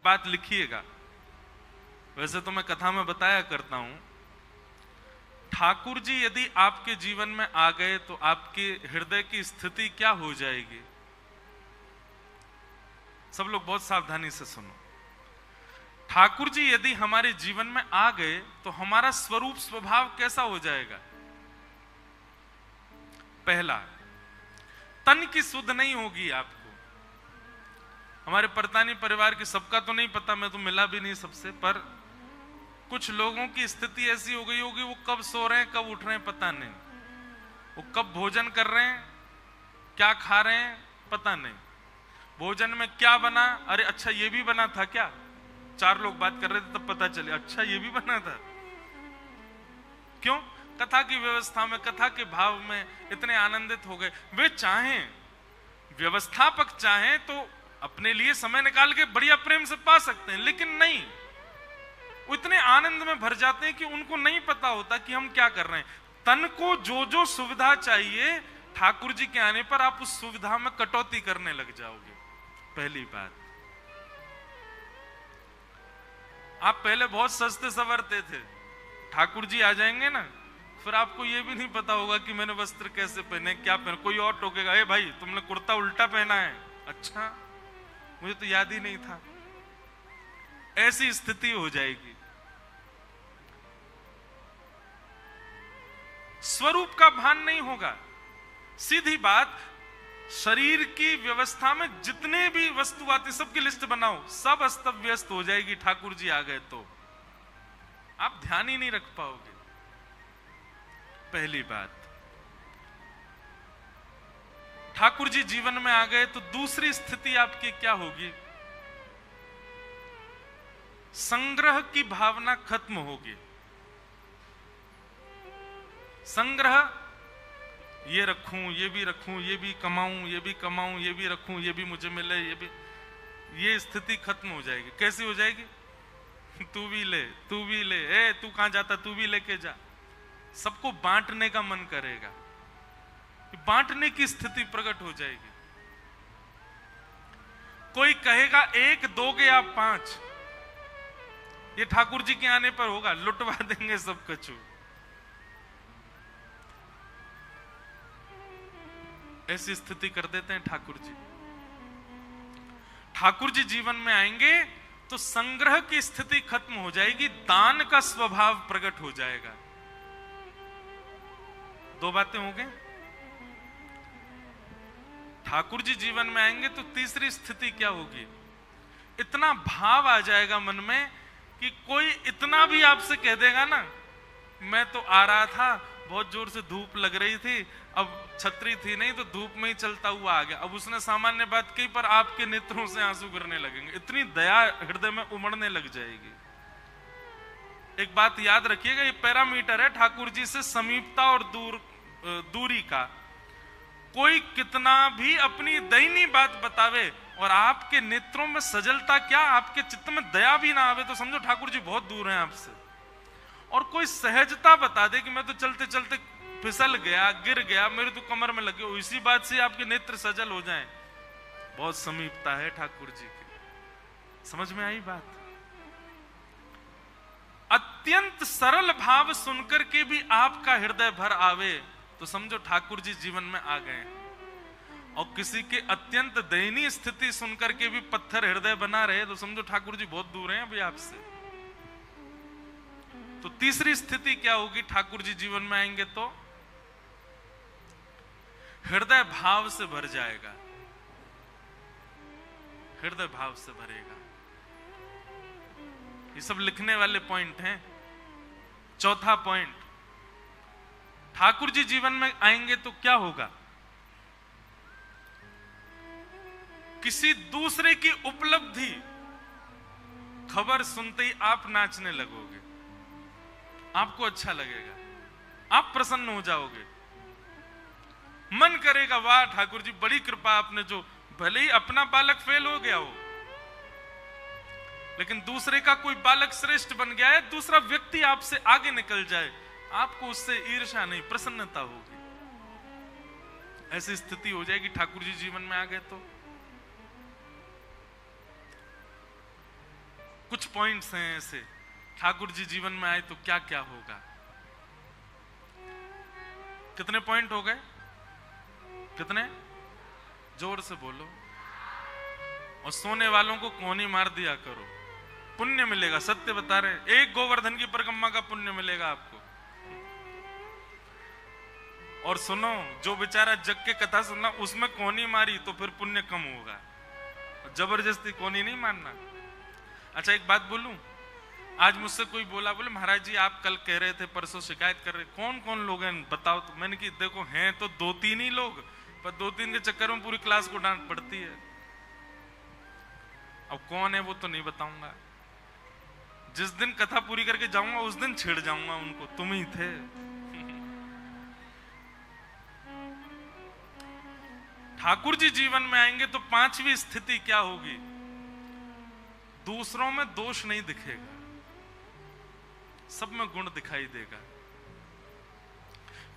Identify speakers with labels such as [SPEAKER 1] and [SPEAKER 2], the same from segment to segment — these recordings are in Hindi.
[SPEAKER 1] बात लिखिएगा। वैसे तो मैं कथा में बताया करता हूं, ठाकुर जी यदि आपके जीवन में आ गए तो आपके हृदय की स्थिति क्या हो जाएगी। सब लोग बहुत सावधानी से सुनो। ठाकुर जी यदि हमारे जीवन में आ गए तो हमारा स्वरूप स्वभाव कैसा हो जाएगा। पहला, तन की सुध नहीं होगी आपको। हमारे परतानी परिवार के सबका तो नहीं पता, मैं तो मिला भी नहीं सबसे, पर कुछ लोगों की स्थिति ऐसी हो गई होगी, वो कब सो रहे हैं कब उठ रहे हैं पता नहीं, वो कब भोजन कर रहे हैं क्या खा रहे हैं पता नहीं, भोजन में क्या बना, अरे अच्छा ये भी बना था क्या, 4 लोग बात कर रहे थे तब पता चले अच्छा ये भी बना था। क्यों? कथा की व्यवस्था में, कथा के भाव में इतने आनंदित हो गए। वे चाहें, व्यवस्थापक चाहें तो अपने लिए समय निकाल के बढ़िया प्रेम से पा सकते हैं, लेकिन नहीं, वो इतने आनंद में भर जाते हैं कि उनको नहीं पता होता कि हम क्या कर रहे हैं। तन को जो जो सुविधा चाहिए, ठाकुर जी के आने पर आप उस सुविधा में कटौती करने लग जाओगे। पहली बात, आप पहले बहुत सस्ते संवरते थे, ठाकुर जी आ जाएंगे ना, फिर आपको यह भी नहीं पता होगा कि मैंने वस्त्र कैसे पहने, क्या पहने। कोई और टोकेगा, ए भाई तुमने कुर्ता उल्टा पहना है, अच्छा मुझे तो याद ही नहीं था। ऐसी स्थिति हो जाएगी। स्वरूप का भान नहीं होगा। सीधी बात, शरीर की व्यवस्था में जितने भी वस्तु आती सबकी लिस्ट बनाओ, सब अस्त व्यस्त हो जाएगी। ठाकुर जी आ गए तो आप ध्यान ही नहीं रख पाओगे। पहली बात, ठाकुर जी जीवन में आ गए तो दूसरी स्थिति आपकी क्या होगी, संग्रह की भावना खत्म होगी। संग्रह, ये रखूं, ये भी रखूं, ये भी कमाऊं, ये भी कमाऊं, ये भी रखूं, ये भी मुझे मिले, ये भी, ये स्थिति खत्म हो जाएगी। कैसी हो जाएगी? तू भी ले, तू भी ले, ए तू कहां जाता, तू भी लेके जा। सबको बांटने का मन करेगा, बांटने की स्थिति प्रकट हो जाएगी। कोई कहेगा 1 दोगे आप 5, ये ठाकुर जी के आने पर होगा, लुटवा देंगे सब कछु। ऐसी स्थिति कर देते हैं ठाकुर जी। ठाकुर जी जीवन में आएंगे तो संग्रह की स्थिति खत्म हो जाएगी, दान का स्वभाव प्रकट हो जाएगा। 2 बातें हो गई। ठाकुर जी जीवन में आएंगे तो तीसरी स्थिति क्या होगी, इतना भाव आ जाएगा मन में कि कोई इतना भी आपसे कह देगा ना, मैं तो आ रहा था, बहुत जोर से धूप लग रही थी, अब छतरी थी नहीं तो धूप में ही चलता हुआ आ गया। अब उसने सामान्य बात कही पर आपके नेत्रों से आंसू गिरने लगेंगे, इतनी दया हृदय में उमड़ने लग जाएगी। एक बात याद रखिएगा, ये पैरामीटर है ठाकुर जी से समीपता और दूरी का। कोई कितना भी अपनी दयनीय बात बतावे और आपके नेत्रों में सजलता क्या, आपके चित्त में दया भी ना आवे, तो समझो ठाकुर जी बहुत दूर हैं आपसे। और कोई सहजता बता दे कि मैं तो चलते चलते फिसल गया, गिर गया, मेरे तो कमर में लगे, इसी बात से आपके नेत्र सजल हो जाएं, बहुत समीपता है ठाकुर जी की। समझ में आई बात? अत्यंत सरल भाव सुनकर के भी आपका हृदय भर आवे तो समझो ठाकुर जी जीवन में आ गए। और किसी के अत्यंत दयनीय स्थिति सुनकर के भी पत्थर हृदय बना रहे तो समझो ठाकुर जी बहुत दूर हैं अभी आपसे। तो तीसरी स्थिति क्या होगी, ठाकुर जी जीवन में आएंगे तो हृदय भाव से भर जाएगा, हृदय भाव से भरेगा। ये सब लिखने वाले पॉइंट हैं। चौथा पॉइंट, ठाकुर जी जीवन में आएंगे तो क्या होगा, किसी दूसरे की उपलब्धि खबर सुनते ही आप नाचने लगोगे, आपको अच्छा लगेगा, आप प्रसन्न हो जाओगे, मन करेगा वाह ठाकुर जी बड़ी कृपा आपने, जो भले ही अपना बालक फेल हो गया हो लेकिन दूसरे का कोई बालक श्रेष्ठ बन गया है, दूसरा व्यक्ति आपसे आगे निकल जाए, आपको उससे ईर्ष्या नहीं प्रसन्नता होगी। ऐसी स्थिति हो जाएगी ठाकुर जी जीवन में आ गए तो। कुछ पॉइंट्स हैं ऐसे, ठाकुर जी जीवन में आए तो क्या क्या होगा। कितने पॉइंट हो गए? कितने? जोर से बोलो। और सोने वालों को कोनी मार दिया करो, पुण्य मिलेगा। सत्य बता रहे, एक गोवर्धन की परिक्रमा का पुण्य मिलेगा आपको। और सुनो, जो बेचारा जग के कथा सुनना उसमें कोनी मारी तो फिर पुण्य कम होगा, जबरदस्ती कोनी नहीं मारना। अच्छा एक बात बोलूं, आज मुझसे कोई बोला, बोले महाराज जी आप कल कह रहे थे, परसों शिकायत कर रहे, कौन कौन लोग हैं बताओ तो। मैंने कि देखो हैं तो 2-3 ही लोग, पर 2-3 के चक्कर में पूरी क्लास को डांट पड़ती है। अब कौन है वो तो नहीं बताऊंगा, जिस दिन कथा पूरी करके जाऊंगा उस दिन छेड़ जाऊंगा उनको, तुम ही थे। ठाकुर जी जीवन में आएंगे तो 5वीं स्थिति क्या होगी? दूसरों में दोष नहीं दिखेगा, सब में गुण दिखाई देगा।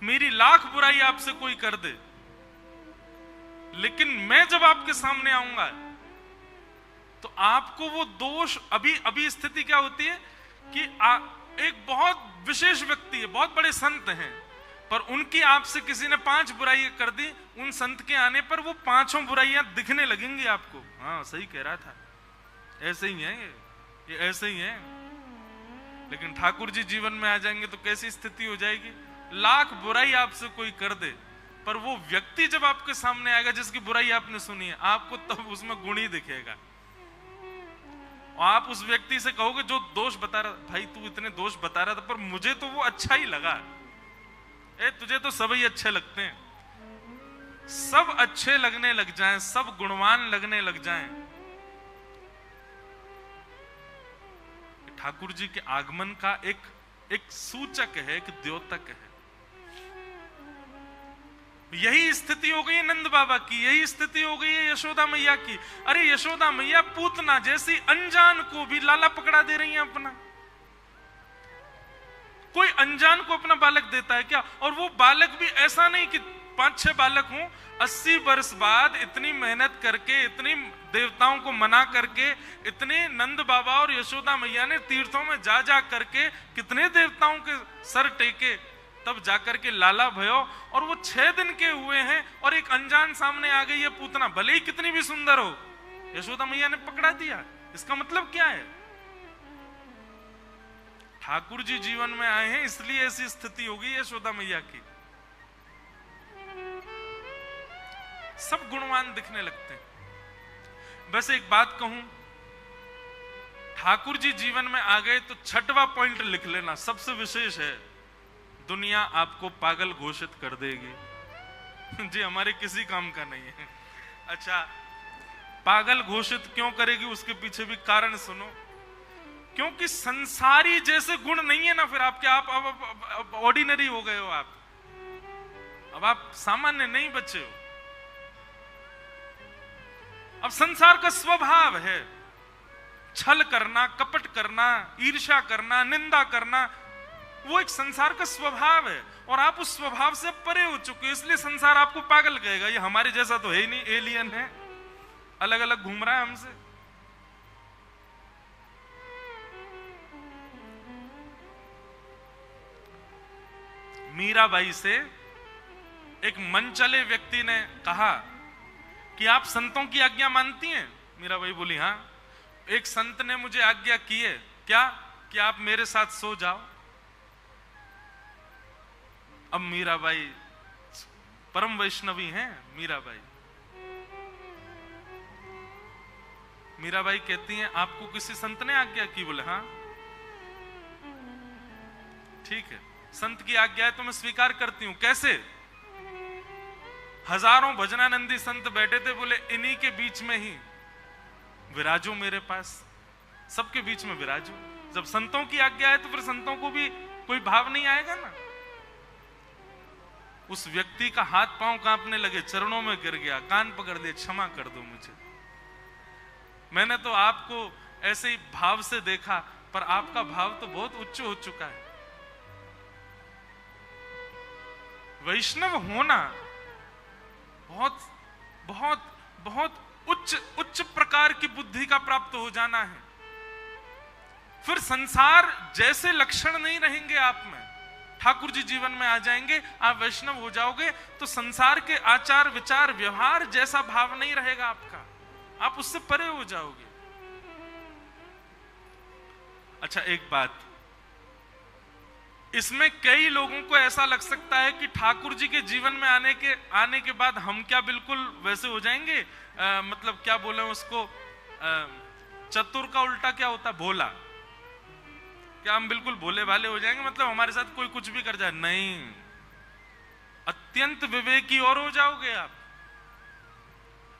[SPEAKER 1] मेरी लाख बुराई आपसे कोई कर दे, लेकिन मैं जब आपके सामने आऊंगा तो आपको वो दोष, अभी स्थिति क्या होती है कि एक बहुत विशेष व्यक्ति है, बहुत बड़े संत हैं, पर उनकी आपसे किसी ने 5 बुराइयां कर दी, उन संत के आने पर वो 5 बुराइयां दिखने लगेंगी आपको। हाँ सही कह रहा था, ऐसे ही है ये ऐसे ही है। लेकिन ठाकुर जी जीवन में आ जाएंगे तो कैसी स्थिति हो जाएगी? लाख बुराई आपसे कोई कर दे, पर वो व्यक्ति जब आपके सामने आएगा जिसकी बुराई आपने सुनी है, आपको तब उसमें गुण ही दिखेगा। और आप उस व्यक्ति से कहोगे जो दोष बता रहा, भाई तू इतने दोष बता रहा था पर मुझे तो वो अच्छा ही लगा। तुझे तो सब ही अच्छे लगते हैं। सब अच्छे लगने लग जाएं, सब गुणवान लगने लग जाएं। ठाकुर जी के आगमन का एक सूचक है, एक द्योतक है। यही स्थिति हो गई है नंद बाबा की, यही स्थिति हो गई है यशोदा मैया की। अरे यशोदा मैया पूतना जैसी अनजान को भी लाला पकड़ा दे रही है अपना। कोई अनजान को अपना बालक देता है क्या? और वो बालक भी ऐसा नहीं कि 5-6 बालक हों, 80 वर्ष बाद इतनी मेहनत करके, इतनी देवताओं को मना करके, इतने नंद बाबा और यशोदा मैया ने तीर्थों में जा जा करके कितने देवताओं के सर टेके, तब जाकर के लाला भयो। और वो 6 दिन के हुए हैं और एक अनजान सामने आ गई है पूतना, भले ही कितनी भी सुंदर हो, यशोदा मैया ने पकड़ा दिया। इसका मतलब क्या है? ठाकुर जी जीवन में आए हैं इसलिए ऐसी स्थिति होगी यशोदा मैया की। सब गुणवान दिखने लगते हैं। बस एक बात कहूं, ठाकुर जी जीवन में आ गए तो 6वां पॉइंट लिख लेना, सबसे विशेष है। दुनिया आपको पागल घोषित कर देगी। जी हमारे किसी काम का नहीं है। अच्छा, पागल घोषित क्यों करेगी उसके पीछे भी कारण सुनो। क्योंकि संसारी जैसे गुण नहीं है ना फिर आपके, आप ऑर्डिनरी हो गए हो आप, अब आप सामान्य नहीं बचे हो। अब संसार का स्वभाव है छल करना, कपट करना, ईर्ष्या करना, निंदा करना, वो एक संसार का स्वभाव है। और आप उस स्वभाव से परे हो चुके हो, इसलिए संसार आपको पागल कहेगा। ये हमारे जैसा तो है ही नहीं, एलियन है, अलग अलग घूम रहा है हमसे। मीराबाई से एक मनचले व्यक्ति ने कहा कि आप संतों की आज्ञा मानती हैं? मीराबाई बोली हाँ। एक संत ने मुझे आज्ञा की है, क्या? कि आप मेरे साथ सो जाओ। अब मीराबाई परम वैष्णवी हैं। मीराबाई कहती हैं आपको किसी संत ने आज्ञा की? बोले हाँ। ठीक है, संत की आज्ञा है तो मैं स्वीकार करती हूं। कैसे? हजारों भजनानंदी संत बैठे थे, बोले इन्हीं के बीच में ही विराजो मेरे पास, सबके बीच में विराजो। जब संतों की आज्ञा है तो फिर संतों को भी कोई भाव नहीं आएगा ना। उस व्यक्ति का हाथ पांव कांपने लगे, चरणों में गिर गया, कान पकड़ लिए, क्षमा कर दो मुझे, मैंने तो आपको ऐसे ही भाव से देखा, पर आपका भाव तो बहुत उच्च हो चुका है। वैष्णव होना बहुत बहुत बहुत उच्च प्रकार की बुद्धि का प्राप्त हो जाना है। फिर संसार जैसे लक्षण नहीं रहेंगे आप में। ठाकुर जी जीवन में आ जाएंगे, आप वैष्णव हो जाओगे तो संसार के आचार विचार व्यवहार जैसा भाव नहीं रहेगा आपका, आप उससे परे हो जाओगे। अच्छा एक बात, इसमें कई लोगों को ऐसा लग सकता है कि ठाकुर जी के जीवन में आने के बाद हम क्या बिल्कुल वैसे हो जाएंगे, मतलब क्या बोले उसको, चतुर का उल्टा क्या होता, भोला, क्या हम बिल्कुल भोले भाले हो जाएंगे, मतलब हमारे साथ कोई कुछ भी कर जाए? नहीं, अत्यंत विवेकी और हो जाओगे आप।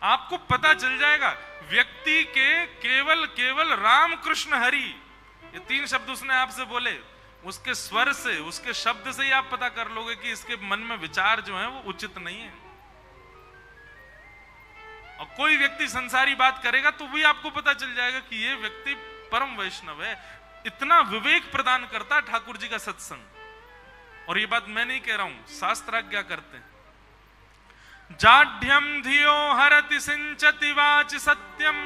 [SPEAKER 1] आपको पता चल जाएगा व्यक्ति के केवल राम कृष्ण हरि, ये 3 शब्द उसने आपसे बोले, उसके स्वर से, उसके शब्द से ही आप पता कर लोगे कि इसके मन में विचार जो है वो उचित नहीं है। और कोई व्यक्ति संसारी बात करेगा तो भी आपको पता चल जाएगा कि ये व्यक्ति परम वैष्णव है। इतना विवेक प्रदान करता है ठाकुर जी का सत्संग। और ये बात मैं नहीं कह रहा हूं, शास्त्राज्ञा करते हैं। जाढ्यम धियो हरति सिंचति वाच सत्यम,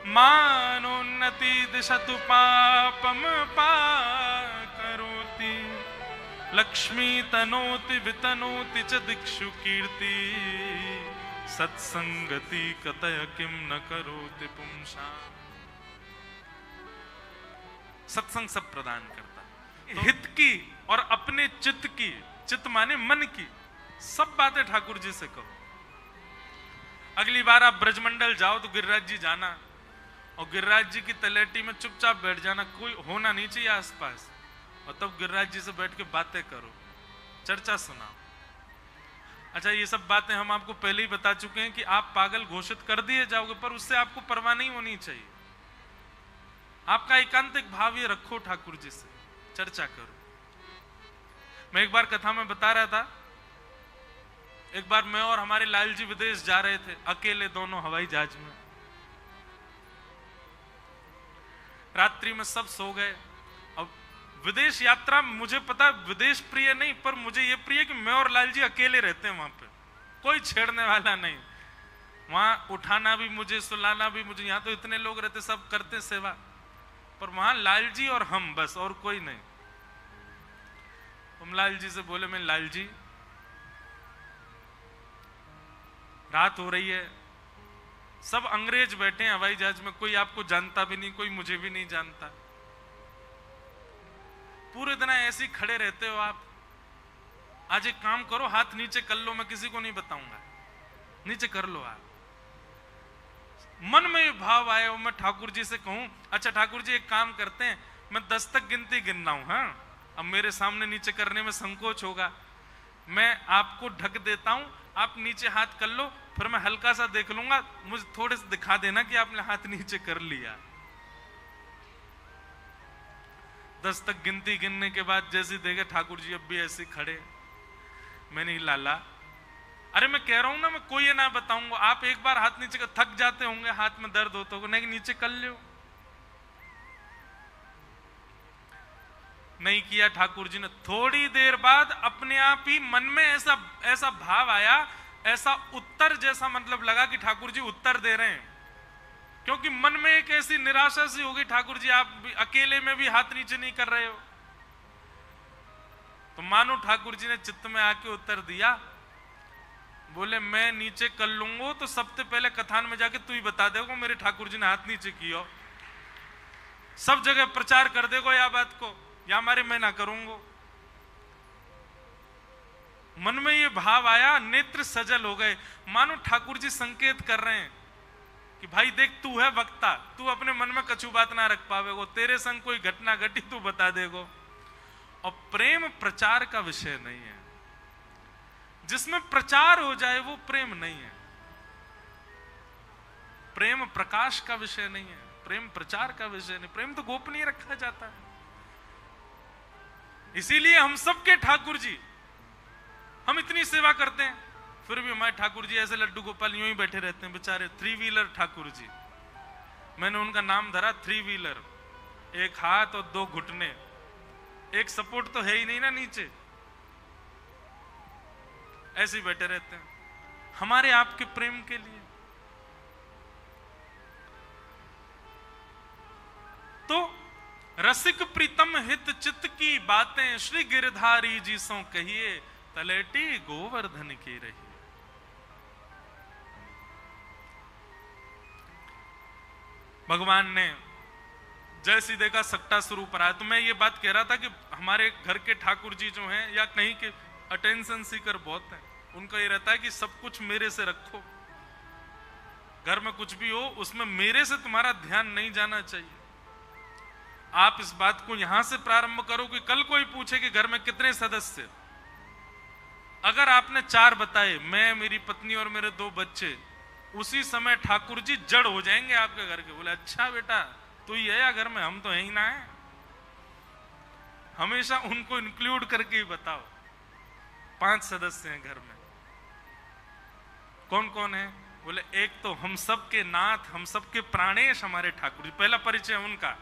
[SPEAKER 1] मानोन्नति दिशतु पापम पाकरोति, लक्ष्मी तनोति वितनोति च दिक्षु कीर्ति, सत्संगति कतय किम न करोति पुंसा। सत्संग सब प्रदान करता है, तो हित की और अपने चित्त की, चित्त माने मन की, सब बातें ठाकुर जी से कहो। अगली बार आप ब्रजमंडल जाओ तो गिरिराज जी जाना, और गिरिराज जी की तलेटी में चुपचाप बैठ जाना, कोई होना नहीं चाहिए आसपास, और तब गिरिराज जी से बैठ के बातें करो, चर्चा सुनाओ। अच्छा ये सब बातें हम आपको पहले ही बता चुके हैं कि आप पागल घोषित कर दिए जाओगे, पर उससे आपको परवाह नहीं होनी चाहिए। आपका एकांतिक भाव ये रखो, ठाकुर जी से चर्चा करो। मैं एक बार कथा में बता रहा था, एक बार मैं और हमारे लाल जी विदेश जा रहे थे, अकेले दोनों हवाई जहाज में। रात्रि में सब सो गए। अब विदेश यात्रा, मुझे पता विदेश प्रिय नहीं, पर मुझे ये प्रिय कि मैं और लाल जी अकेले रहते हैं वहां पे, कोई छेड़ने वाला नहीं। वहां उठाना भी मुझे, सुलाना भी मुझे, यहाँ तो इतने लोग रहते सब करते सेवा, पर वहां लाल जी और हम बस, और कोई नहीं। हम लाल जी से बोले, मैं लाल जी रात हो रही है, सब अंग्रेज बैठे हैं हवाई जहाज में, कोई आपको जानता भी नहीं, कोई मुझे भी नहीं जानता, पूरे दिन ऐसे ही खड़े रहते हो आप। आज एक काम करो, हाथ नीचे कर लो, मैं किसी को नहीं बताऊंगा, नीचे कर लो आप। मन में ये भाव आया हो, मैं ठाकुर जी से कहूं, अच्छा ठाकुर जी एक काम करते हैं, मैं 10 तक गिनती गिनना हूं, हाँ अब मेरे सामने नीचे करने में संकोच होगा, मैं आपको ढक देता हूं, आप नीचे हाथ कर लो, फिर मैं हल्का सा देख लूंगा, मुझे थोड़े से दिखा देना कि आपने हाथ नीचे कर लिया। 10 तक गिनती गिनने के बाद जैसे देखे ठाकुर जी अब भी ऐसे खड़े, मैंने लाला, अरे मैं कह रहा हूं ना, मैं कोई ये ना बताऊंगा, आप एक बार हाथ नीचे कर, थक जाते होंगे, हाथ में दर्द होता होगा, नहीं नीचे कर लो। नहीं किया ठाकुर जी ने। थोड़ी देर बाद अपने आप ही मन में ऐसा भाव आया, ऐसा उत्तर जैसा मतलब लगा कि ठाकुर जी उत्तर दे रहे हैं, क्योंकि मन में एक ऐसी निराशा सी होगी, ठाकुर जी आप भी अकेले में भी हाथ नीचे नहीं कर रहे हो। तो मानो ठाकुर जी ने चित्त में आके उत्तर दिया, बोले मैं नीचे कर लूंगा तो सबसे पहले कथान में जाके तू ही बता देगो मेरे ठाकुर जी ने हाथ नीचे किया, सब जगह प्रचार कर देगो या बात को, या हमारे मैं ना करूंगा। मन में ये भाव आया, नेत्र सजल हो गए, मानो ठाकुर जी संकेत कर रहे हैं कि भाई देख तू है वक्ता, तू अपने मन में कछु बात ना रख पावेगो, तेरे संग कोई घटना घटी तू बता देगो। और प्रेम प्रचार का विषय नहीं है, जिसमें प्रचार हो जाए वो प्रेम नहीं है। प्रेम प्रकाश का विषय नहीं है, प्रेम प्रचार का विषय नहीं, प्रेम तो गोपनीय रखा जाता है। इसीलिए हम सबके ठाकुर जी, हम इतनी सेवा करते हैं, फिर भी हमारे ठाकुर जी ऐसे लड्डू गोपाल यूं ही बैठे रहते हैं बेचारे। 3 व्हीलर ठाकुर जी, मैंने उनका नाम धरा 3 व्हीलर, एक हाथ और 2 घुटने, एक सपोर्ट तो है ही नहीं ना नीचे, ऐसे ही बैठे रहते हैं हमारे आपके प्रेम के लिए। तो रसिक प्रीतम हित चित्त की बातें श्री गिरधारी जी सो कहिए, तलेटी गोवर्धन की रही। भगवान ने जैसी देखा सक्टासुर ऊपर आया। तो मैं ये बात कह रहा था कि हमारे घर के ठाकुर जी जो हैं या कहीं के अटेंशन सीकर बहुत हैं, उनका ये रहता है कि सब कुछ मेरे से रखो, घर में कुछ भी हो उसमें मेरे से तुम्हारा ध्यान नहीं जाना चाहिए। आप इस बात को यहां से प्रारंभ करो कि कल कोई पूछे कि घर में कितने सदस्य, अगर आपने 4 बताए, मैं, मेरी पत्नी और मेरे 2 बच्चे, उसी समय ठाकुर जी जड़ हो जाएंगे आपके घर के। बोले अच्छा बेटा तू ही है या घर में, हम तो है ही ना है। हमेशा उनको इंक्लूड करके ही बताओ। 5 सदस्य हैं घर में, कौन कौन है? बोले एक तो हम सब के नाथ, हम सब के प्राणेश हमारे ठाकुर जी, पहला परिचय उनका,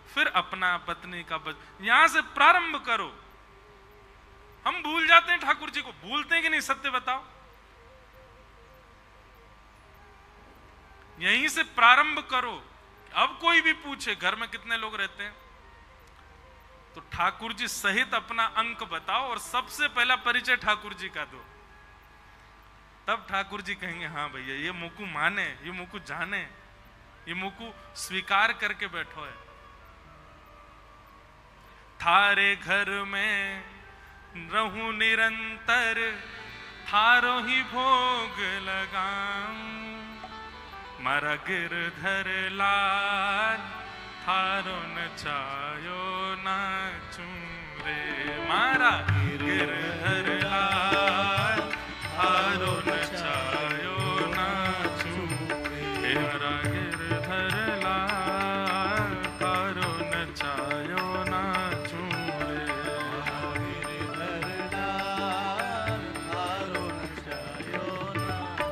[SPEAKER 1] फिर अपना पत्नी का यहां से प्रारंभ करो। हम भूल जाते हैं ठाकुर जी को, भूलते हैं कि नहीं? सत्य बताओ। यहीं से प्रारंभ करो। अब कोई भी पूछे घर में कितने लोग रहते हैं, तो ठाकुर जी सहित अपना अंक बताओ और सबसे पहला परिचय ठाकुर जी का दो। तब ठाकुर जी कहेंगे हाँ भैया ये मुकु माने, ये मुकु जाने, ये मुकु स्वीकार करके बैठो है। थारे घर में रहूं निरंतर, थारो ही भोग लगाऊं, मारा गिरधर लाल, थारो नचायो नाचूं रे। मारा गिरधर लाल, थारो नचायो नाचूं रे। मारा गिरधर लाल, थारो नचायो नाचूं रे। गिरधर लाल, थारो नचायो नाचूं।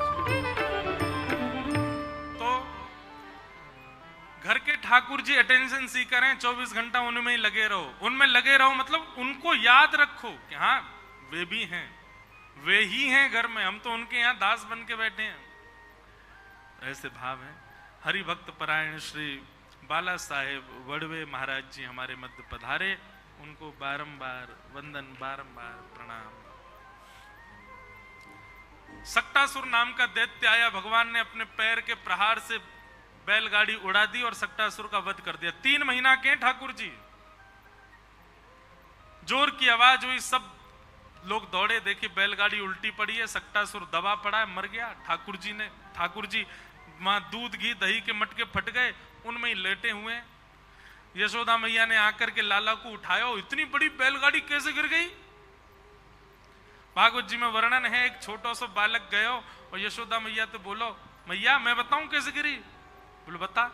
[SPEAKER 1] घर के ठाकुर जी अटेंशन सीकर हैं, 24 घंटा उनमें ही लगे रहो। उनमें लगे रहो मतलब उनको याद रखो कि हाँ वे भी हैं, वे ही हैं घर में, हम तो उनके यहाँ दास बन के बैठे हैं। ऐसे भाव है। हरि भक्त परायण श्री बाला साहेब वड़वे महाराज जी हमारे मध्य पधारे, उनको बारंबार वंदन, बारंबार प्रणाम। सक्टासुर नाम का दैत्य आया, भगवान ने अपने पैर के प्रहार से बैलगाड़ी उड़ा दी और सक्टासुर का वध कर दिया। 3 महीना के ठाकुर जी, जोर की आवाज हुई, सब लोग दौड़े, देखे बैलगाड़ी उल्टी पड़ी है, सक्टासुर दबा पड़ा है, मर गया। ठाकुर जी वहां दूध घी दही के मटके फट गए, उनमें ही लेटे हुए। यशोदा मैया ने आकर के लाला को उठाया, इतनी बड़ी बैलगाड़ी कैसे गिर गई? भागवत जी में वर्णन है, एक छोटा सा बालक गयो और यशोदा मैया तो बोलो मैया मैं बताऊं कैसे गिरी? बोले बता।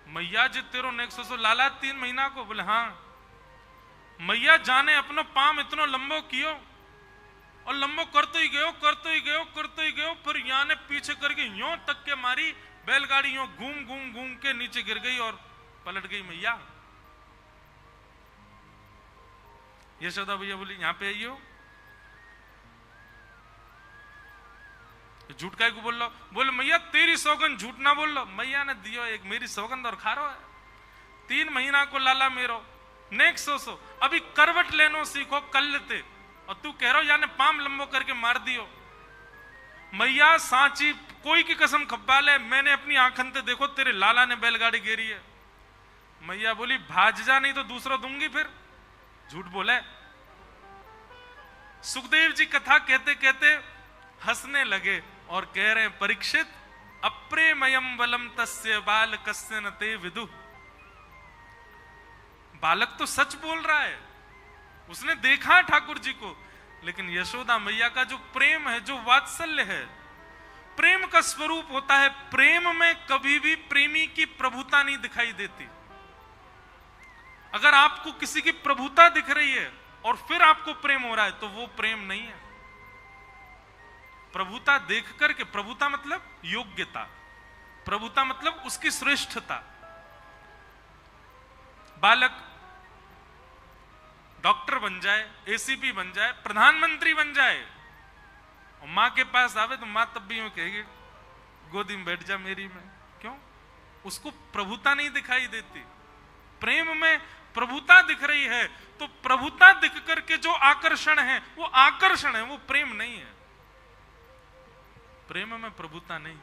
[SPEAKER 1] मैया जी तेरो नेक्सो सो लाला 3 महीना को? बोले हाँ। मैया जाने अपनो पाम इतनो लंबो कियो और लंबो करते ही गयो, फिर यहाँ ने पीछे करके यूं तक के मारी, बैलगाड़ी यूं घूम के नीचे गिर गई और पलट गई मैया। यशोदा भैया बोली यहाँ पे आइयो। झूठ काय को बोल लो? बोले मैया तेरी सौगंध झूठ ना बोल लो। मैया ने दियो एक, मेरी सौगंध और खारो है। 3 महीना को लाला मेरो नेक्स्ट सो अभी करवट लेनो सीखो कल लेते, और तू कह रहा याने पाम लंबो करके मार दियो। मैया सांची कोई की कसम खब्बा ले, मैंने अपनी आंखन ते देखो तेरे लाला ने बैलगाड़ी घेरी है। मैया बोली भाज जा नहीं तो दूसरा दूंगी। फिर झूठ बोले। सुखदेव जी कथा कहते कहते हंसने लगे और कह रहे हैं परीक्षित अप्रेमयम बलम तस्य बाल कस्य न ते विदु। बालक तो सच बोल रहा है, उसने देखा ठाकुर जी को, लेकिन यशोदा मैया का जो प्रेम है, जो वात्सल्य है, प्रेम का स्वरूप होता है। प्रेम में कभी भी प्रेमी की प्रभुता नहीं दिखाई देती। अगर आपको किसी की प्रभुता दिख रही है और फिर आपको प्रेम हो रहा है तो वो प्रेम नहीं है। प्रभुता देख करके, प्रभुता मतलब योग्यता, प्रभुता मतलब उसकी श्रेष्ठता। बालक डॉक्टर बन जाए, एसीपी बन जाए, प्रधानमंत्री बन जाए और मां के पास आवे तो मां तब भी यूं कहेगी गोदी में बैठ जा मेरी में। क्यों? उसको प्रभुता नहीं दिखाई देती। प्रेम में प्रभुता दिख रही है, तो प्रभुता दिख करके जो आकर्षण है वो आकर्षण है, वो प्रेम नहीं है। प्रेम में प्रभुता नहीं।